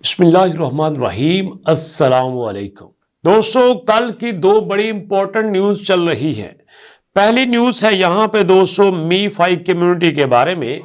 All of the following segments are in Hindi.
बिस्मिल्लाहिर्रहमानिर्रहीम अस्सलाम वालेकुम। दोस्तों, कल की दो बड़ी इंपॉर्टेंट न्यूज चल रही है। पहली न्यूज है यहाँ पे दोस्तों मी-5 कम्युनिटी के बारे में।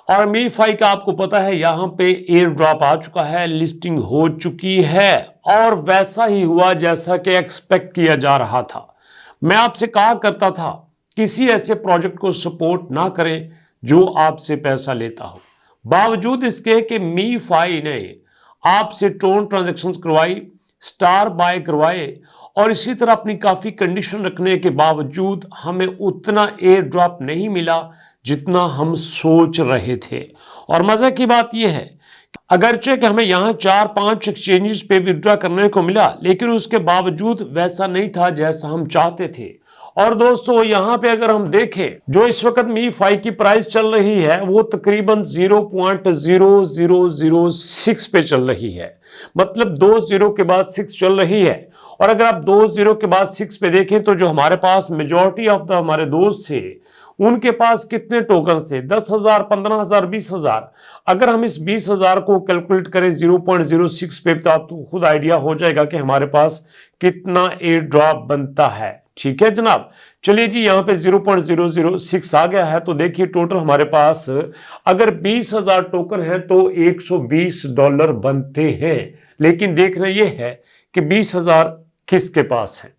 और मी-5 का आपको पता है यहाँ पे एयर ड्रॉप आ चुका है, लिस्टिंग हो चुकी है और वैसा ही हुआ जैसा कि एक्सपेक्ट किया जा रहा था। मैं आपसे कहा करता था किसी ऐसे प्रोजेक्ट को सपोर्ट ना करें जो आपसे पैसा लेता हो। बावजूद इसके कि मी-5 ने आपसे टोन ट्रांजैक्शन करवाई, स्टार बाय करवाए और इसी तरह अपनी काफ़ी कंडीशन रखने के बावजूद हमें उतना एयर ड्रॉप नहीं मिला जितना हम सोच रहे थे। और मज़े की बात यह है अगरचे कि हमें यहाँ 4-5 एक्सचेंजेस पे विड्रॉ करने को मिला, लेकिन उसके बावजूद वैसा नहीं था जैसा हम चाहते थे। और दोस्तों, यहाँ पे अगर हम देखें जो इस वक्त मी-5 की प्राइस चल रही है वो तकरीबन 0.0006 पे चल रही है, मतलब 2 जीरो के बाद 6 चल रही है। और अगर आप 2 जीरो के बाद 6 पे देखें तो जो हमारे पास मेजॉरिटी ऑफ द हमारे दोस्त थे उनके पास कितने टोकन थे? 10,000, 15,000, 20,000। अगर हम इस 20,000 को कैलकुलेट करें 0.06 पे तो आपको खुद आइडिया हो जाएगा कि हमारे पास कितना एयर ड्रॉप बनता है। ठीक है जनाब, चलिए जी, यहाँ पे 0.006 आ गया है। तो देखिए टोटल हमारे पास अगर 20,000 टोकन है तो $120 बनते हैं। लेकिन देखना यह है कि 20,000 किसके पास है।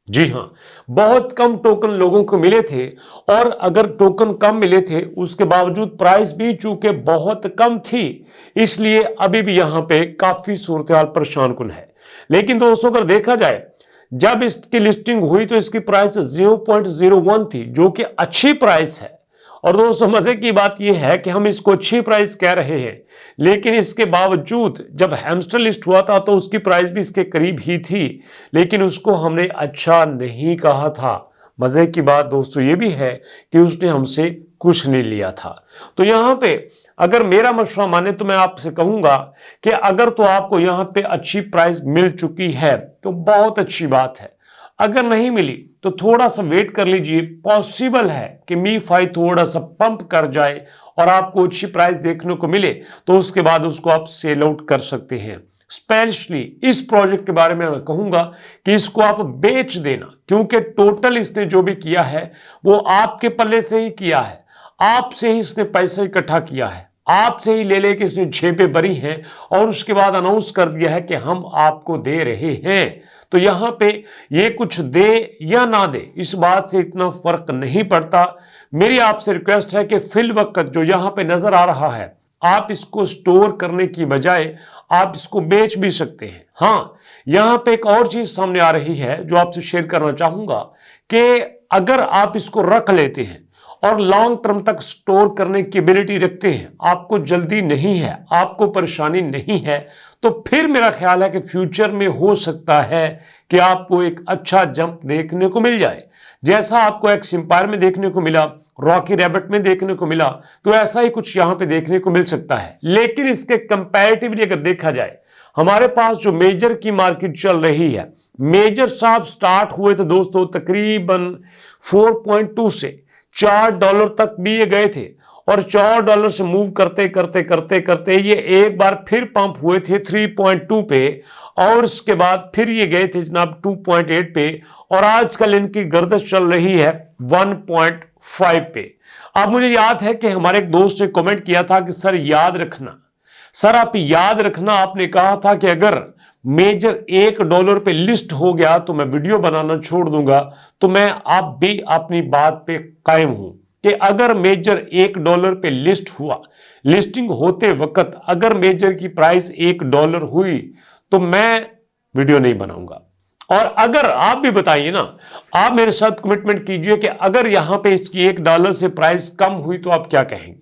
जी हाँ, बहुत कम टोकन लोगों को मिले थे। और अगर टोकन कम मिले थे उसके बावजूद प्राइस भी चूंकि बहुत कम थी, इसलिए अभी भी यहाँ पे काफी सूरत हाल परेशान कुन है। लेकिन दोस्तों, अगर देखा जाए जब इसकी लिस्टिंग हुई तो इसकी प्राइस 0.01 थी, जो कि अच्छी प्राइस है। और दोस्तों, मजे की बात यह है कि हम इसको अच्छी प्राइस कह रहे हैं, लेकिन इसके बावजूद जब हैमस्टर लिस्ट हुआ था तो उसकी प्राइस भी इसके करीब ही थी, लेकिन उसको हमने अच्छा नहीं कहा था। मजे की बात दोस्तों ये भी है कि उसने हमसे कुछ नहीं लिया था। तो यहाँ पे अगर मेरा मशवरा माने तो मैं आपसे कहूंगा कि अगर तो आपको यहाँ पे अच्छी प्राइस मिल चुकी है तो बहुत अच्छी बात है। अगर नहीं मिली तो थोड़ा सा वेट कर लीजिए, पॉसिबल है कि मी-5 थोड़ा सा पंप कर जाए और आपको अच्छी प्राइस देखने को मिले, तो उसके बाद उसको आप सेल आउट कर सकते हैं। स्पेशली इस प्रोजेक्ट के बारे में मैं कहूंगा कि इसको आप बेच देना, क्योंकि टोटल इसने जो भी किया है वो आपके पल्ले से ही किया है, आपसे ही इसने पैसा इकट्ठा किया है, आपसे ही ले लेके इसने जेबें भरी हैं और उसके बाद अनाउंस कर दिया है कि हम आपको दे रहे हैं। तो यहां पे ये कुछ दे या ना दे इस बात से इतना फर्क नहीं पड़ता। मेरी आपसे रिक्वेस्ट है कि फिल वक्त जो यहां पे नजर आ रहा है आप इसको स्टोर करने की बजाय आप इसको बेच भी सकते हैं। हाँ, यहां पे एक और चीज सामने आ रही है जो आपसे शेयर करना चाहूंगा कि अगर आप इसको रख लेते हैं और लॉन्ग टर्म तक स्टोर करने की एबिलिटी रखते हैं, आपको जल्दी नहीं है, आपको परेशानी नहीं है, तो फिर मेरा ख्याल है कि फ्यूचर में हो सकता है कि आपको एक अच्छा जंप देखने को मिल जाए, जैसा आपको एक्स एम्पायर में देखने को मिला, रॉकी रैबिट में देखने को मिला, तो ऐसा ही कुछ यहां पे देखने को मिल सकता है। लेकिन इसके कंपैरेटिवली अगर देखा जाए, हमारे पास जो मेजर की मार्केट चल रही है, मेजर साहब स्टार्ट हुए थे दोस्तों तकरीबन 4.2 से $4 तक भी ये गए थे और $4 से मूव करते करते करते करते ये एक बार फिर पंप हुए थे 3.2 पे और इसके बाद फिर ये गए थे जनाब 2.8 पे और आजकल इनकी गर्दिश चल रही है 1.5 पे। अब मुझे याद है कि हमारे एक दोस्त ने कमेंट किया था कि सर याद रखना, सर आप याद रखना, आपने कहा था कि अगर मेजर $1 पे लिस्ट हो गया तो मैं वीडियो बनाना छोड़ दूंगा। तो मैं आप भी अपनी बात पे कायम हूं कि अगर मेजर $1 पे लिस्ट हुआ, लिस्टिंग होते वक्त अगर मेजर की प्राइस $1 हुई तो मैं वीडियो नहीं बनाऊंगा। और अगर आप भी बताइए ना, आप मेरे साथ कमिटमेंट कीजिए कि अगर यहां पे इसकी $1 से प्राइस कम हुई तो आप क्या कहेंगे?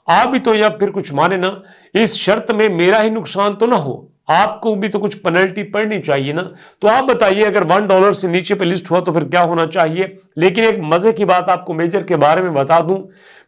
आप भी तो या फिर कुछ माने ना, इस शर्त में मेरा ही नुकसान तो ना हो, आपको भी तो कुछ पेनल्टी पड़नी चाहिए ना। तो आप बताइए अगर $1 से नीचे पे लिस्ट हुआ तो फिर क्या होना चाहिए। लेकिन एक मजे की बात आपको मेजर के बारे में बता दूं,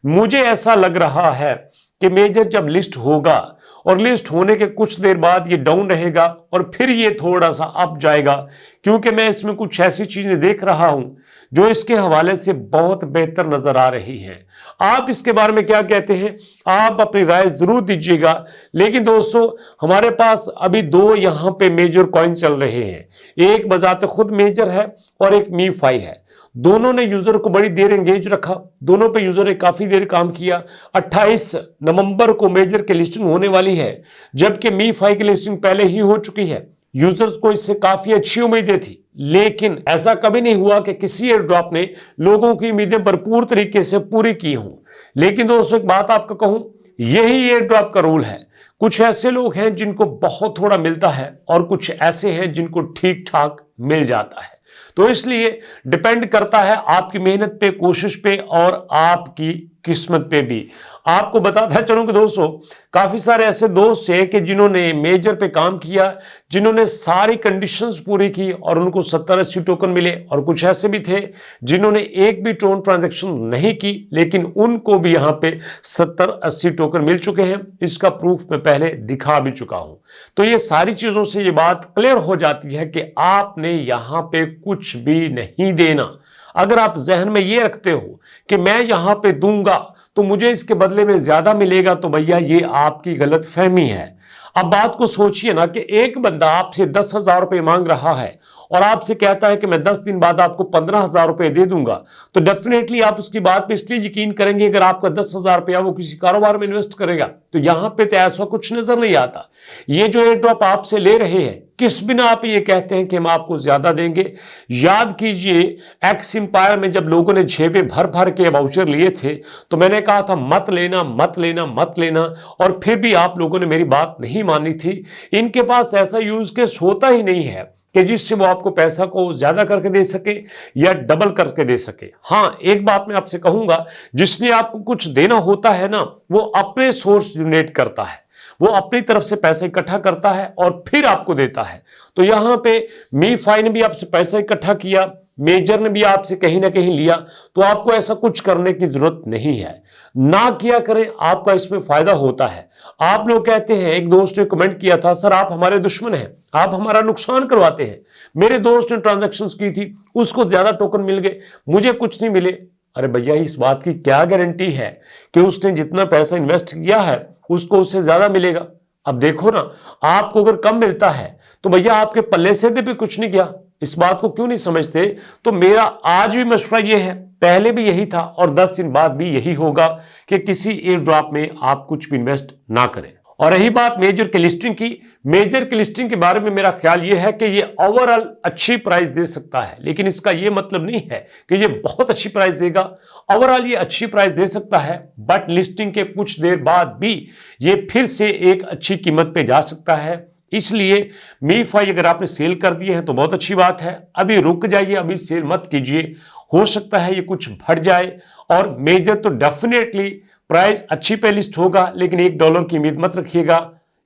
मुझे ऐसा लग रहा है कि मेजर जब लिस्ट होगा और लिस्ट होने के कुछ देर बाद ये डाउन रहेगा और फिर ये थोड़ा सा अप जाएगा, क्योंकि मैं इसमें कुछ ऐसी चीजें देख रहा हूं जो इसके हवाले से बहुत बेहतर नजर आ रही हैं। आप इसके बारे में क्या कहते हैं, आप अपनी राय जरूर दीजिएगा। लेकिन दोस्तों हमारे पास अभी दो यहां पे मेजर कॉइन चल रहे हैं, एक बजाते खुद मेजर है और एक मीफाई है। दोनों ने यूजर को बड़ी देर एंगेज रखा, दोनों पे यूजर ने काफी देर काम किया। 28 नवंबर को मेजर की लिस्टिंग होने वाली है, जबकि मीफाई की लिस्टिंग पहले ही हो चुकी है। यूजर्स को इससे काफी अच्छी उम्मीदें थी, लेकिन ऐसा कभी नहीं हुआ कि किसी एयर ड्रॉप ने लोगों की उम्मीदें भरपूर तरीके से पूरी की हों। लेकिन दोस्तों एक बात आपको कहूं, यही एयर ड्रॉप का रूल है। कुछ ऐसे लोग हैं जिनको बहुत थोड़ा मिलता है और कुछ ऐसे हैं जिनको ठीक ठाक मिल जाता है। तो इसलिए डिपेंड करता है आपकी मेहनत पे, कोशिश पे और आपकी किस्मत पे भी। आपको बताता चलूं कि दोस्तों काफी सारे ऐसे दोस्त हैं कि जिन्होंने मेजर पे काम किया, जिन्होंने सारी कंडीशंस पूरी की और उनको 70-80 टोकन मिले, और कुछ ऐसे भी थे जिन्होंने एक भी ट्रांजैक्शन नहीं की, लेकिन उनको भी यहां पे 70-80 टोकन मिल चुके हैं। इसका प्रूफ मैं पहले दिखा भी चुका हूं। तो ये सारी चीजों से ये बात क्लियर हो जाती है कि आपने यहां पे कुछ भी नहीं देना। अगर आप जहन में ये रखते हो कि मैं यहां पे दूंगा तो मुझे इसके बदले में ज्यादा मिलेगा, तो भैया ये आपकी गलत फहमी है। अब बात को सोचिए ना कि एक बंदा आपसे 10,000 रुपए मांग रहा है और आपसे कहता है कि मैं 10 दिन बाद आपको 15,000 रुपए दे दूंगा, तो डेफिनेटली आप उसकी बात पे इसलिए यकीन करेंगे अगर आपका 10,000 रुपया वो किसी कारोबार में इन्वेस्ट करेगा। तो यहां पे तो ऐसा कुछ नजर नहीं आता। ये जो एयर ड्रॉप आपसे ले रहे हैं, किस बिना आप ये कहते हैं कि हम आपको ज्यादा देंगे? याद कीजिए एक्स एम्पायर में जब लोगों ने जेबें भर भर के वाउचर लिए थे तो मैंने कहा था मत लेना मत लेना मत लेना, और फिर भी आप लोगों ने मेरी बात नहीं मानी थी। इनके पास ऐसा यूज केस होता ही नहीं है कि जिससे वो आपको पैसा को ज्यादा करके दे सके या डबल करके दे सके। हाँ, एक बात मैं आपसे कहूंगा, जिसने आपको कुछ देना होता है ना, वो अपने सोर्स जनरेट करता है, वो अपनी तरफ से पैसा इकट्ठा करता है और फिर आपको देता है। तो यहां पे मीफाई ने भी आपसे पैसा इकट्ठा किया, मेजर ने भी आपसे कहीं ना कहीं लिया, तो आपको ऐसा कुछ करने की जरूरत नहीं है। ना किया करें, आपका इसमें फायदा होता है। आप लोग कहते हैं, एक दोस्त ने कमेंट किया था, सर आप हमारे दुश्मन हैं, आप हमारा नुकसान करवाते हैं। मेरे दोस्त ने ट्रांजैक्शंस की थी, उसको ज्यादा टोकन मिल गए, मुझे कुछ नहीं मिले। अरे भैया, इस बात की क्या गारंटी है कि उसने जितना पैसा इन्वेस्ट किया है उसको उससे ज्यादा मिलेगा? अब देखो ना, आपको अगर कम मिलता है तो भैया आपके पल्ले से भी कुछ नहीं गया। इस बात को क्यों नहीं समझते? तो मेरा आज भी मशवरा यह है, पहले भी यही था और 10 दिन बाद भी यही होगा कि किसी एयर ड्रॉप में आप कुछ भी इन्वेस्ट ना करें। और रही बात मेजर की लिस्टिंग की, मेजर की लिस्टिंग के बारे में मेरा ख्याल यह है कि ये ओवरऑल अच्छी प्राइस दे सकता है, लेकिन इसका यह मतलब नहीं है कि ये बहुत अच्छी प्राइस देगा। ओवरऑल ये अच्छी प्राइस दे सकता है, बट लिस्टिंग के कुछ देर बाद भी ये फिर से एक अच्छी कीमत पे जा सकता है। इसलिए मीफाई अगर आपने सेल कर दिए हैं तो बहुत अच्छी बात है, अभी रुक जाइए, अभी सेल मत कीजिए, हो सकता है ये कुछ बढ़ जाए। और मेजर तो डेफिनेटली प्राइस अच्छी पे लिस्ट होगा, लेकिन $1 की उम्मीद मत रखिएगा,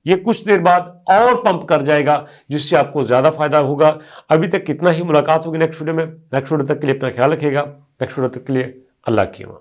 ये कुछ देर बाद और पंप कर जाएगा जिससे आपको ज्यादा फायदा होगा। अभी तक कितना ही, मुलाकात होगी नेक्स्ट वीडियो में। नेक्स्ट वीडियो तक के लिए अपना ख्याल रखिएगा। नेक्स्ट वीडियो तक के लिए अल्लाह की अमान।